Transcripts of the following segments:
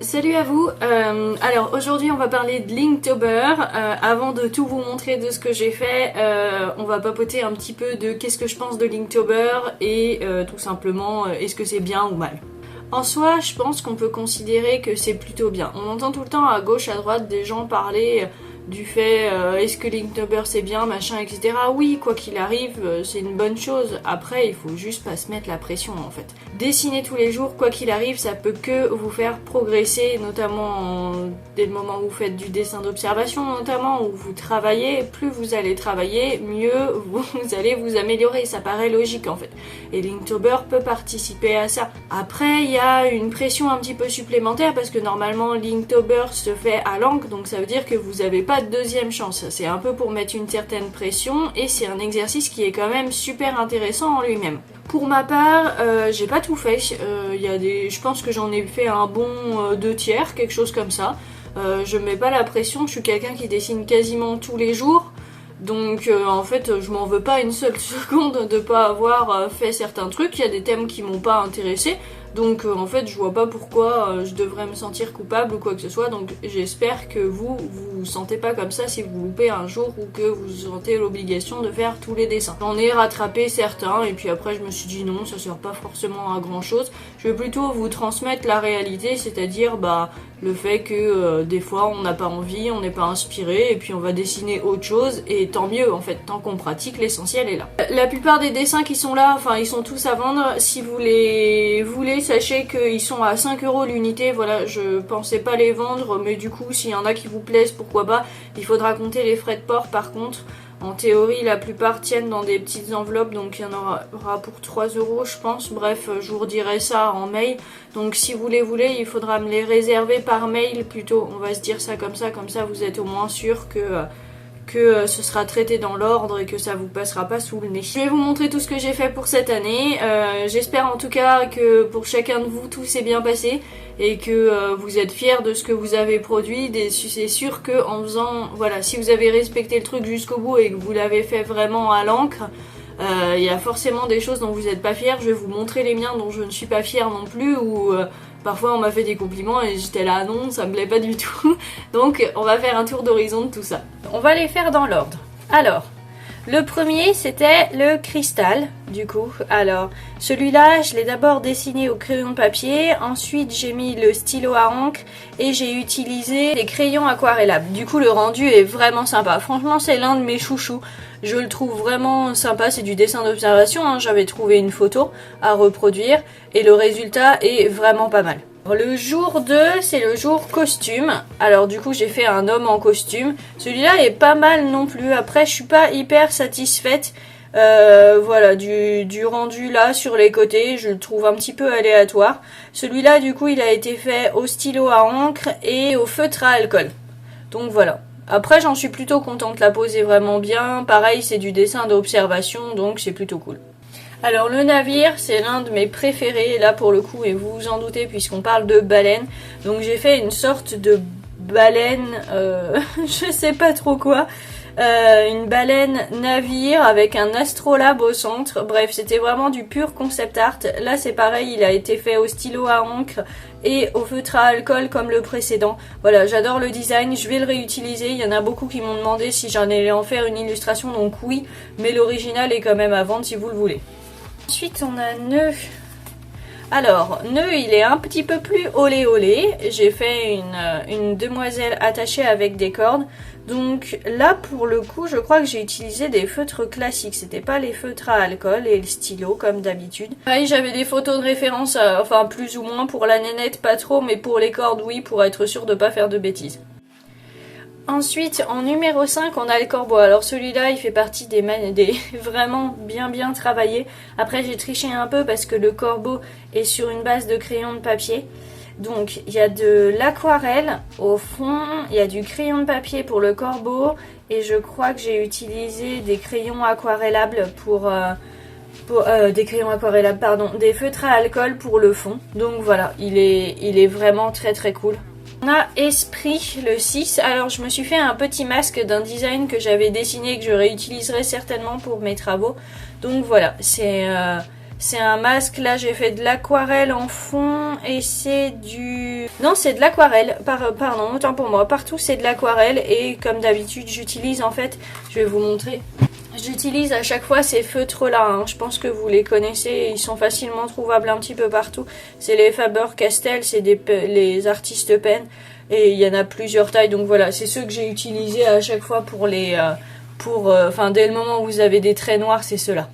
Salut à vous, alors aujourd'hui on va parler de Linktober. Avant de tout vous montrer de ce que j'ai fait, on va papoter un petit peu de qu'est-ce que je pense de Linktober et tout simplement est-ce que c'est bien ou mal. En soi, je pense qu'on peut considérer que c'est plutôt bien. On entend tout le temps à gauche, à droite des gens parler du fait est-ce que Linktober c'est bien, machin, etc. Oui, quoi qu'il arrive, c'est une bonne chose. Après, il faut juste pas se mettre la pression en fait. Dessiner tous les jours, quoi qu'il arrive, ça peut que vous faire progresser, notamment dès le moment où vous faites du dessin d'observation, notamment où vous travaillez. Plus vous allez travailler, mieux vous allez vous améliorer. Ça paraît logique en fait. Et Linktober peut participer à ça. Après, il y a une pression un petit peu supplémentaire parce que normalement Linktober se fait à l'encre, donc ça veut dire que vous avez pas de deuxième chance. C'est un peu pour mettre une certaine pression et c'est un exercice qui est quand même super intéressant en lui-même. Pour ma part, j'ai pas tout fait. Je pense que j'en ai fait un bon 2/3, quelque chose comme ça. Je mets pas la pression, je suis quelqu'un qui dessine quasiment tous les jours. Donc en fait je m'en veux pas une seule seconde de pas avoir fait certains trucs. Il y a des thèmes qui m'ont pas intéressé. Donc en fait je vois pas pourquoi je devrais me sentir coupable ou quoi que ce soit. Donc j'espère que vous vous sentez pas comme ça si vous loupez un jour ou que vous sentez l'obligation de faire tous les dessins. J'en ai rattrapé certains et puis après je me suis dit non, ça sert pas forcément à grand chose. Je vais plutôt vous transmettre la réalité, c'est-à-dire le fait que des fois on n'a pas envie, on n'est pas inspiré et puis on va dessiner autre chose et tant mieux en fait, tant qu'on pratique, l'essentiel est là. La plupart des dessins qui sont là, enfin ils sont tous à vendre. Si vous les voulez, sachez qu'ils sont à 5 € l'unité. Voilà, je pensais pas les vendre, mais du coup s'il y en a qui vous plaisent, pourquoi pas. Il faudra compter les frais de port par contre. En théorie, la plupart tiennent dans des petites enveloppes, donc il y en aura pour 3 € je pense. Bref, je vous redirai ça en mail. Donc si vous les voulez, il faudra me les réserver par mail plutôt. On va se dire ça comme ça vous êtes au moins sûr que ce sera traité dans l'ordre et que ça vous passera pas sous le nez. Je vais vous montrer tout ce que j'ai fait pour cette année. J'espère en tout cas que pour chacun de vous tout s'est bien passé et que vous êtes fiers de ce que vous avez produit. C'est sûr que en faisant, voilà, si vous avez respecté le truc jusqu'au bout et que vous l'avez fait vraiment à l'encre, il y a forcément des choses dont vous n'êtes pas fiers. Je vais vous montrer les miens dont je ne suis pas fière non plus, ou parfois on m'a fait des compliments et j'étais là non, ça me plaît pas du tout. Donc on va faire un tour d'horizon de tout ça. On va les faire dans l'ordre. Alors, le premier c'était le cristal du coup. Alors celui-là je l'ai d'abord dessiné au crayon papier, ensuite j'ai mis le stylo à encre et j'ai utilisé des crayons aquarellables. Du coup le rendu est vraiment sympa, franchement c'est l'un de mes chouchous. Je le trouve vraiment sympa, c'est du dessin d'observation, hein. J'avais trouvé une photo à reproduire et le résultat est vraiment pas mal. Le jour 2, c'est le jour costume. Alors du coup j'ai fait un homme en costume. Celui-là est pas mal non plus. Après je suis pas hyper satisfaite voilà, du rendu là sur les côtés. Je le trouve un petit peu aléatoire. Celui-là du coup il a été fait au stylo à encre et au feutre à alcool. Donc voilà. Après j'en suis plutôt contente, la pose est vraiment bien. Pareil c'est du dessin d'observation donc c'est plutôt cool. Alors le navire c'est l'un de mes préférés là pour le coup et vous vous en doutez puisqu'on parle de baleine. Donc j'ai fait une sorte de baleine, je sais pas trop quoi. Une baleine navire avec un astrolabe au centre. Bref, c'était vraiment du pur concept art. Là c'est pareil, il a été fait au stylo à encre et au feutre à alcool comme le précédent. Voilà, j'adore le design, je vais le réutiliser. Il y en a beaucoup qui m'ont demandé si j'en allais en faire une illustration, donc oui, mais l'original est quand même à vendre si vous le voulez. Ensuite on a nœud. Alors, nœud il est un petit peu plus olé olé. J'ai fait une demoiselle attachée avec des cordes. Donc là pour le coup je crois que j'ai utilisé des feutres classiques. C'était pas les feutres à alcool et le stylo comme d'habitude. Pareil j'avais des photos de référence, enfin plus ou moins pour la nénette pas trop, mais pour les cordes oui, pour être sûr de pas faire de bêtises. Ensuite, en numéro 5, on a le corbeau. Alors celui-là, il fait partie des vraiment bien travaillés. Après, j'ai triché un peu parce que le corbeau est sur une base de crayon de papier. Donc, il y a de l'aquarelle au fond, il y a du crayon de papier pour le corbeau. Et je crois que j'ai utilisé des crayons aquarellables des feutres à alcool pour le fond. Donc voilà, il est vraiment très cool. On a Esprit, le 6. Alors je me suis fait un petit masque d'un design que j'avais dessiné et que je réutiliserai certainement pour mes travaux. Donc voilà, c'est C'est un masque, là j'ai fait de l'aquarelle en fond et c'est du... Non, c'est de l'aquarelle, pardon, autant pour moi. Partout c'est de l'aquarelle et comme d'habitude j'utilise en fait, je vais vous montrer. J'utilise à chaque fois ces feutres là, hein. Je pense que vous les connaissez, ils sont facilement trouvables un petit peu partout. C'est les Faber-Castell, c'est les artistes peinent et il y en a plusieurs tailles. Donc voilà, c'est ceux que j'ai utilisés à chaque fois pour les... Enfin dès le moment où vous avez des traits noirs, c'est ceux-là.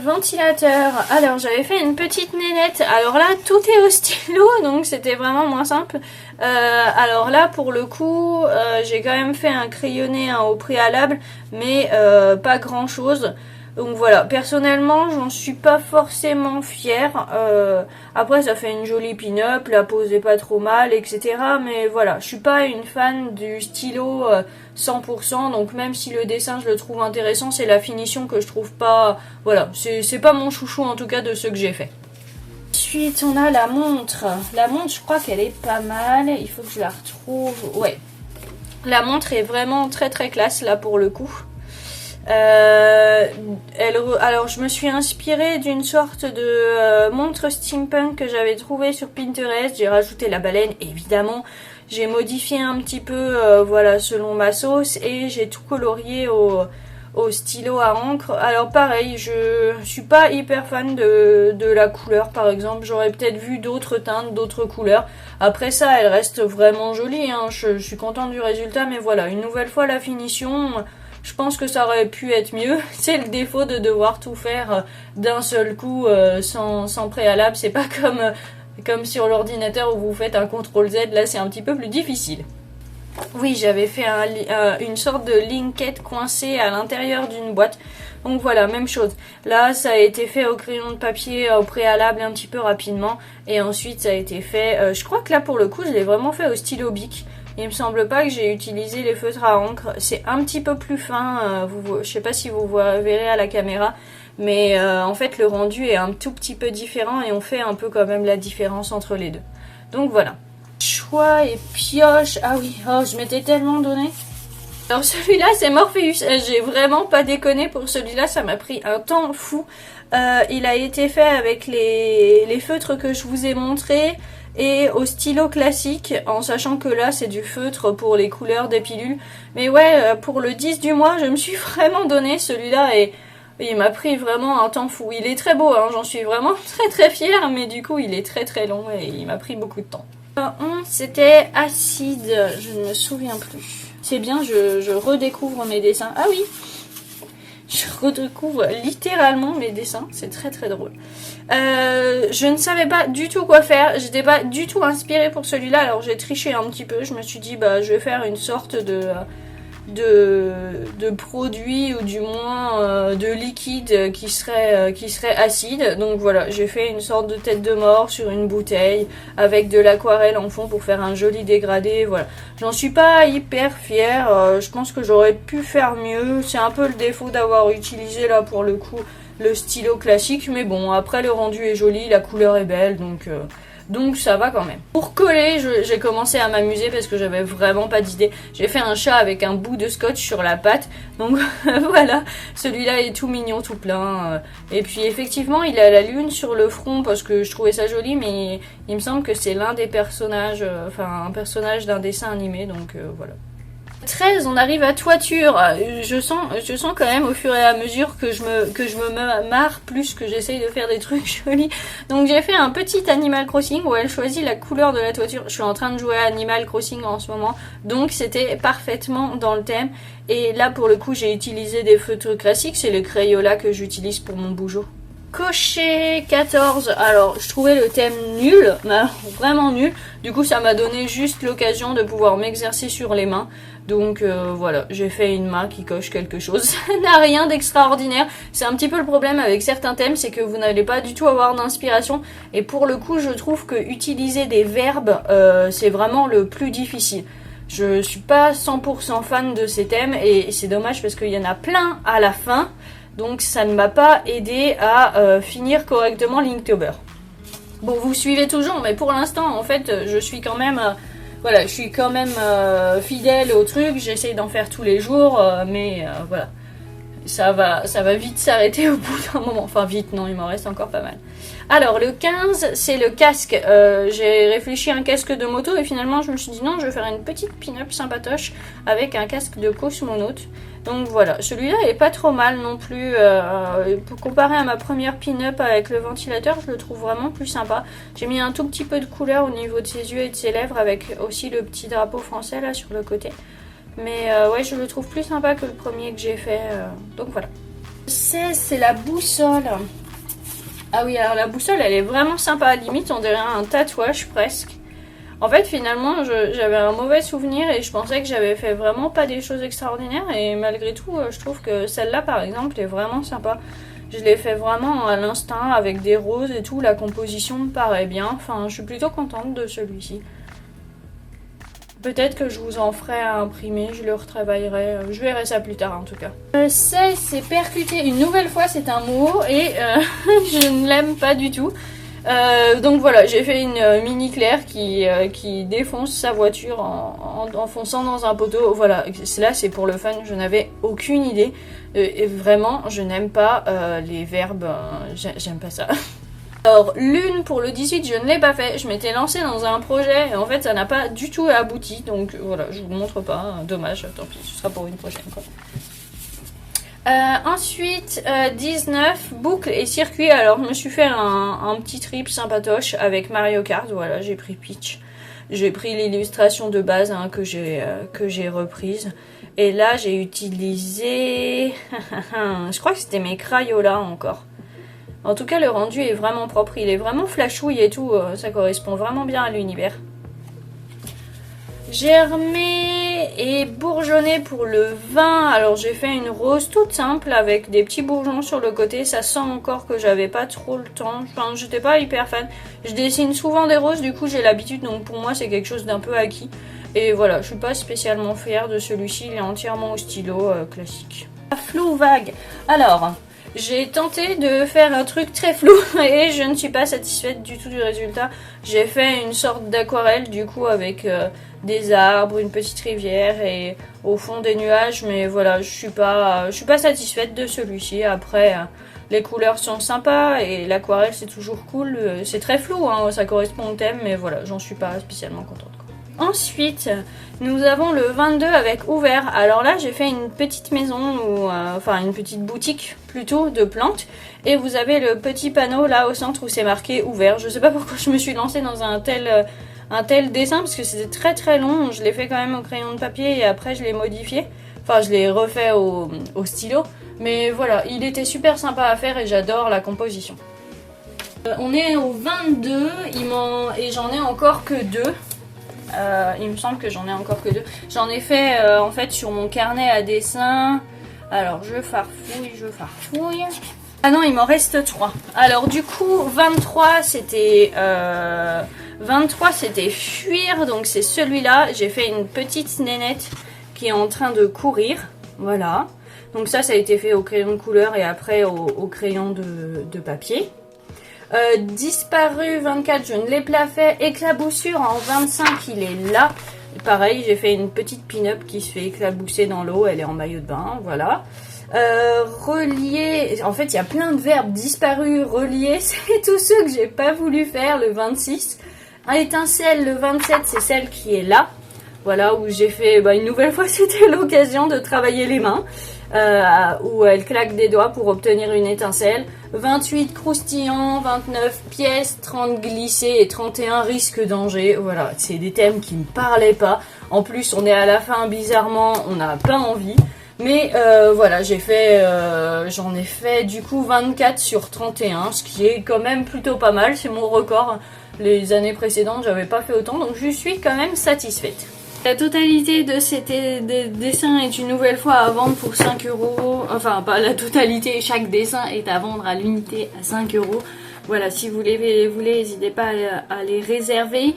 Ventilateur, alors j'avais fait une petite nénette, alors là tout est au stylo donc c'était vraiment moins simple. Alors là pour le coup j'ai quand même fait un crayonné au préalable mais pas grand chose. Donc voilà, personnellement j'en suis pas forcément fière. Après ça fait une jolie pin-up, la pose est pas trop mal, etc. Mais voilà, je suis pas une fan du stylo 100%. Donc même si le dessin je le trouve intéressant, c'est la finition que je trouve pas... Voilà, c'est pas mon chouchou en tout cas de ceux que j'ai fait. Ensuite on a la montre. La montre je crois qu'elle est pas mal, il faut que je la retrouve. Ouais, la montre est vraiment très très classe là pour le coup. Alors je me suis inspirée d'une sorte de montre steampunk que j'avais trouvée sur Pinterest. J'ai rajouté la baleine évidemment, j'ai modifié un petit peu voilà selon ma sauce et j'ai tout colorié au stylo à encre. Alors pareil, je suis pas hyper fan de la couleur par exemple, j'aurais peut-être vu d'autres teintes, d'autres couleurs. Après ça elle reste vraiment jolie, hein. Je suis contente du résultat mais voilà, une nouvelle fois la finition... Je pense que ça aurait pu être mieux. C'est le défaut de devoir tout faire d'un seul coup sans préalable. C'est pas comme sur l'ordinateur où vous faites un CTRL-Z. Là, c'est un petit peu plus difficile. Oui, j'avais fait une sorte de linkette coincée à l'intérieur d'une boîte. Donc voilà, même chose. Là, ça a été fait au crayon de papier au préalable un petit peu rapidement. Et ensuite, ça a été fait... je crois que là, pour le coup, je l'ai vraiment fait au stylo Bic. Il me semble pas que j'ai utilisé les feutres à encre. C'est un petit peu plus fin. Je sais pas si vous verrez à la caméra. Mais en fait, le rendu est un tout petit peu différent. Et on fait un peu quand même la différence entre les deux. Donc voilà. Choix et pioche. Ah oui, oh, je m'étais tellement donné. Alors celui-là, c'est Morpheus. J'ai vraiment pas déconné pour celui-là. Ça m'a pris un temps fou. Il a été fait avec les feutres que je vous ai montrés. Et au stylo classique, en sachant que là c'est du feutre pour les couleurs des pilules. Mais ouais, pour le 10 du mois, je me suis vraiment donné celui-là et il m'a pris vraiment un temps fou. Il est très beau, hein, j'en suis vraiment très très fière, mais du coup il est très très long et il m'a pris beaucoup de temps. C'était acide, je ne me souviens plus. C'est bien, je redécouvre mes dessins. Ah oui, je redécouvre littéralement mes dessins, c'est très très drôle. Je ne savais pas du tout quoi faire, j'étais pas du tout inspirée pour celui-là, alors j'ai triché un petit peu, je me suis dit bah je vais faire une sorte de produit ou du moins de liquide qui serait acide. Donc voilà, j'ai fait une sorte de tête de mort sur une bouteille avec de l'aquarelle en fond pour faire un joli dégradé. Voilà, j'en suis pas hyper fière, je pense que j'aurais pu faire mieux. C'est un peu le défaut d'avoir utilisé là pour le coup le stylo classique, mais bon, après le rendu est joli, la couleur est belle, donc ça va quand même. Pour coller, j'ai commencé à m'amuser parce que j'avais vraiment pas d'idée. J'ai fait un chat avec un bout de scotch sur la patte. Donc voilà, celui-là est tout mignon, tout plein. Et puis effectivement, il a la lune sur le front parce que je trouvais ça joli, mais il me semble que c'est l'un des personnages, enfin un personnage d'un dessin animé, donc voilà. 13, on arrive à toiture. Je sens quand même au fur et à mesure que je me marre plus, que j'essaye de faire des trucs jolis. Donc j'ai fait un petit Animal Crossing où elle choisit la couleur de la toiture. Je suis en train de jouer à Animal Crossing en ce moment, donc c'était parfaitement dans le thème. Et là pour le coup j'ai utilisé des feutres classiques, c'est le Crayola que j'utilise pour mon bougeot. Cocher 14, alors je trouvais le thème nul, vraiment nul, du coup ça m'a donné juste l'occasion de pouvoir m'exercer sur les mains, donc voilà, j'ai fait une main qui coche quelque chose, ça n'a rien d'extraordinaire, c'est un petit peu le problème avec certains thèmes, c'est que vous n'allez pas du tout avoir d'inspiration, et pour le coup je trouve que utiliser des verbes c'est vraiment le plus difficile. Je suis pas 100% fan de ces thèmes, et c'est dommage parce qu'il y en a plein à la fin. Donc ça ne m'a pas aidé à finir correctement Linktober. Bon, vous suivez toujours, mais pour l'instant, en fait, je suis quand même, voilà, je suis quand même fidèle au truc. J'essaye d'en faire tous les jours, mais voilà. ça va vite s'arrêter au bout d'un moment. Enfin vite, non, il m'en reste encore pas mal. Alors le 15, c'est le casque. J'ai réfléchi à un casque de moto et finalement je me suis dit non, je vais faire une petite pin-up sympatoche avec un casque de cosmonaute. Donc voilà, celui-là est pas trop mal non plus. Pour comparer à ma première pin-up avec le ventilateur, je le trouve vraiment plus sympa. J'ai mis un tout petit peu de couleur au niveau de ses yeux et de ses lèvres avec aussi le petit drapeau français là sur le côté. Mais ouais, je le trouve plus sympa que le premier que j'ai fait. Donc voilà. 16, c'est la boussole. Ah oui, alors la boussole, elle est vraiment sympa. Limite, on dirait un tatouage presque. En fait, finalement, j'avais un mauvais souvenir et je pensais que j'avais fait vraiment pas des choses extraordinaires. Et malgré tout, je trouve que celle-là, par exemple, est vraiment sympa. Je l'ai fait vraiment à l'instinct avec des roses et tout. La composition me paraît bien. Enfin, je suis plutôt contente de celui-ci. Peut-être que je vous en ferai à imprimer, je le retravaillerai, je verrai ça plus tard en tout cas. 16, c'est percuter. Une nouvelle fois, c'est un mot et je ne l'aime pas du tout. Donc voilà, j'ai fait une mini Claire qui défonce sa voiture en fonçant dans un poteau. Voilà, là c'est pour le fun, je n'avais aucune idée. Et vraiment, je n'aime pas les verbes, j'aime pas ça. Alors, l'une pour le 18, je ne l'ai pas fait. Je m'étais lancée dans un projet et en fait, ça n'a pas du tout abouti. Donc voilà, je vous montre pas. Dommage, tant pis, ce sera pour une prochaine quoi. Ensuite, 19, boucle et circuit. Alors, je me suis fait un petit trip sympatoche avec Mario Kart. Voilà, j'ai pris Peach. J'ai pris l'illustration de base hein, que j'ai reprise. Et là, j'ai utilisé... je crois que c'était mes Crayolas encore. En tout cas, le rendu est vraiment propre. Il est vraiment flashouille et tout. Ça correspond vraiment bien à l'univers. Germer et bourgeonner pour le 20. Alors, j'ai fait une rose toute simple avec des petits bourgeons sur le côté. Ça sent encore que j'avais pas trop le temps. Enfin, j'étais pas hyper fan. Je dessine souvent des roses, du coup, j'ai l'habitude. Donc, pour moi, c'est quelque chose d'un peu acquis. Et voilà, je suis pas spécialement fière de celui-ci. Il est entièrement au stylo classique. Flou vague. Alors... j'ai tenté de faire un truc très flou et je ne suis pas satisfaite du tout du résultat. J'ai fait une sorte d'aquarelle du coup avec des arbres, une petite rivière et au fond des nuages. Mais voilà, je suis pas satisfaite de celui-ci. Après, les couleurs sont sympas et l'aquarelle c'est toujours cool. C'est très flou, hein, ça correspond au thème, mais voilà, j'en suis pas spécialement contente. Ensuite, nous avons le 22 avec ouvert. Alors là, j'ai fait une petite maison, enfin une petite boutique plutôt de plantes. Et vous avez le petit panneau là au centre où c'est marqué ouvert. Je sais pas pourquoi je me suis lancée dans un tel dessin parce que c'était très très long. Je l'ai fait quand même au crayon de papier et après je l'ai modifié. Enfin, je l'ai refait au stylo. Mais voilà, il était super sympa à faire et j'adore la composition. On est au 22 et j'en ai encore que 2. Il me semble que j'en ai encore que 2. J'en ai fait en fait sur mon carnet à dessin. Alors je farfouille. Ah non, il m'en reste 3. Alors du coup 23 c'était fuir. Donc c'est celui-là. J'ai fait une petite nénette qui est en train de courir. Voilà. Donc ça a été fait au crayon de couleur et après au crayon de papier. Disparu 24, je ne l'ai pas fait. Éclaboussure en 25, il est là. Pareil, j'ai fait une petite pin-up qui se fait éclabousser dans l'eau. Elle est en maillot de bain, voilà. Relier, en fait, il y a plein de verbes. Disparu, relier, c'est tous ceux que j'ai pas voulu faire. Le 26. Étincelle, le 27, c'est celle qui est là. Voilà, où j'ai fait, une nouvelle fois, c'était l'occasion de travailler les mains. Où elle claque des doigts pour obtenir une étincelle. 28 croustillant, 29 pièces, 30 glissé et 31 risque danger. Voilà, c'est des thèmes qui me parlaient pas. En plus, on est à la fin, bizarrement, on n'a pas envie. Mais voilà, j'en ai fait du coup 24 sur 31, ce qui est quand même plutôt pas mal. C'est mon record. Les années précédentes, j'avais pas fait autant, donc je suis quand même satisfaite. La totalité de ces dessins est une nouvelle fois à vendre pour 5 €. Enfin, pas la totalité, chaque dessin est à vendre à l'unité à 5 €. Voilà, si vous les voulez, n'hésitez pas à les réserver.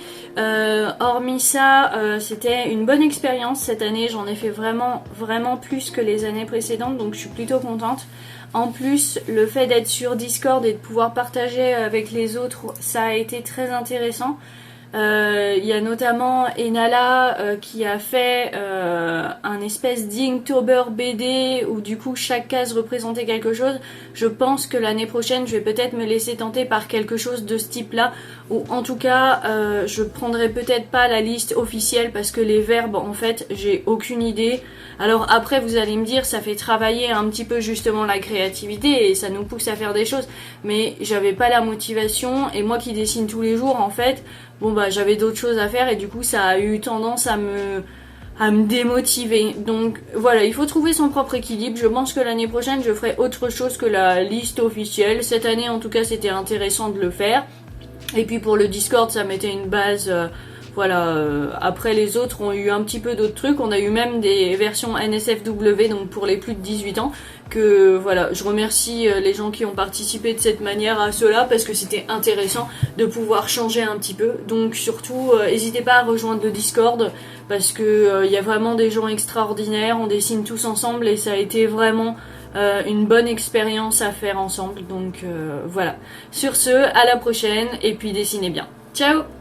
Hormis ça, c'était une bonne expérience cette année. J'en ai fait vraiment, vraiment plus que les années précédentes, donc je suis plutôt contente. En plus, le fait d'être sur Discord et de pouvoir partager avec les autres, ça a été très intéressant. Il y a notamment Enala qui a fait un espèce d'Inktober BD où du coup chaque case représentait quelque chose. Je pense que l'année prochaine je vais peut-être me laisser tenter par quelque chose de ce type là, ou en tout cas je prendrai peut-être pas la liste officielle parce que les verbes en fait j'ai aucune idée. Alors après vous allez me dire ça fait travailler un petit peu justement la créativité et ça nous pousse à faire des choses, mais j'avais pas la motivation et moi qui dessine tous les jours en fait, bon bah j'avais d'autres choses à faire et du coup ça a eu tendance à me démotiver. Donc voilà, il faut trouver son propre équilibre. Je pense que l'année prochaine je ferai autre chose que la liste officielle. Cette année en tout cas c'était intéressant de le faire. Et puis pour le Discord ça mettait une base. Voilà, après les autres ont eu un petit peu d'autres trucs, on a eu même des versions NSFW, donc pour les plus de 18 ans, que voilà, je remercie les gens qui ont participé de cette manière à cela, parce que c'était intéressant de pouvoir changer un petit peu, donc surtout, n'hésitez pas à rejoindre le Discord, parce que y a vraiment des gens extraordinaires, on dessine tous ensemble, et ça a été vraiment une bonne expérience à faire ensemble, donc voilà. Sur ce, à la prochaine, et puis dessinez bien. Ciao!